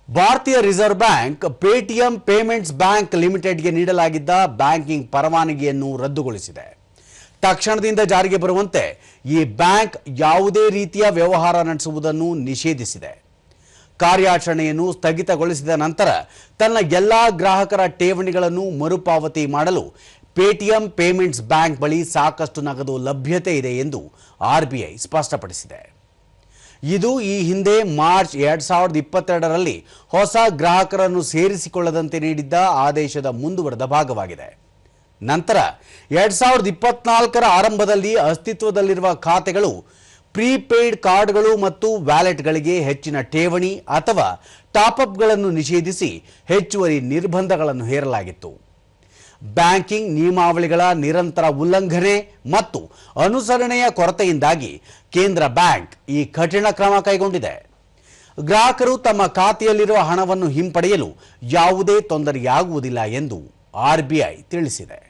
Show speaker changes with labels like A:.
A: ಭಾರತೀಯ reserve bank Paytm payments bank ಲಿಮಿಟೆಡ್ಗೆ ನೀಡಲಾಗಿದ್ದ ಬ್ಯಾಂಕಿಂಗ್ ಪರವಾನಗಿಯನ್ನು ರದ್ದುಗೊಳಿಸಿದೆ. ತಕ್ಷಣದಿಂದ ಜಾರಿಗೆ ಬರುವಂತೆ ಈ ಬ್ಯಾಂಕ್ ಯಾವುದೇ ರೀತಿಯ ವ್ಯವಹಾರ ನಡೆಸುವುದನ್ನು ನಿಷೇಧಿಸಿದೆ. ಕಾರ್ಯಾಚರಣೆಯನ್ನು ಸ್ಥಗಿತಗೊಳಿಸಿದ ನಂತರ ತನ್ನ ಎಲ್ಲಾ ಗ್ರಾಹಕರ ಠೇವಣಿಗಳನ್ನು ಮರುಪಾವತಿ ಮಾಡಲು ಪೇಟಿಎಂ ಪೇಮೆಂಟ್ಸ್ ಬ್ಯಾಂಕ್ ಬಳಿ ಸಾಕಷ್ಟು ನಗದು ಲಭ್ಯತೆ ಇದೆ ಎಂದು ಆರ್ಬಿಐ ಸ್ಪಷ್ಟಪಡಿಸಿದೆ. ಇದು ಈ ಹಿಂದೆ ಮಾರ್ಚ್ 2022ರಲ್ಲಿ ಹೊಸ ಗ್ರಾಹಕರನ್ನು ಸೇರಿಸಿಕೊಳ್ಳದಂತೆ ನೀಡಿದ್ದ ಆದೇಶದ ಮುಂದುವರೆದ ಭಾಗವಾಗಿದೆ. ನಂತರ 2024ರ ಆರಂಭದಲ್ಲಿ ಅಸ್ತಿತ್ವದಲ್ಲಿರುವ ಖಾತೆಗಳು, ಪ್ರೀಪೇಯ್ಡ್ ಕಾರ್ಡ್ಗಳು ಮತ್ತು ವ್ಯಾಲೆಟ್ಗಳಿಗೆ ಹೆಚ್ಚಿನ ಠೇವಣಿ ಅಥವಾ ಟಾಪ್ಅಪ್ಗಳನ್ನು ನಿಷೇಧಿಸಿ ಹೆಚ್ಚುವರಿ ನಿರ್ಬಂಧಗಳನ್ನು ಹೇರಲಾಗಿತ್ತು. ಬ್ಯಾಂಕಿಂಗ್ ನಿಯಮಾವಳಿಗಳ ನಿರಂತರ ಉಲ್ಲಂಘನೆ ಮತ್ತು ಅನುಸರಣೆಯ ಕೊರತೆಯಿಂದಾಗಿ ಕೇಂದ್ರ ಬ್ಯಾಂಕ್ ಈ ಕಠಿಣ ಕ್ರಮ ಕೈಗೊಂಡಿದೆ. ಗ್ರಾಹಕರು ತಮ್ಮ ಖಾತೆಯಲ್ಲಿರುವ ಹಣವನ್ನು ಹಿಂಪಡೆಯಲು ಯಾವುದೇ ತೊಂದರೆಯಾಗುವುದಿಲ್ಲ ಎಂದು ಆರ್ಬಿಐ ತಿಳಿಸಿದೆ.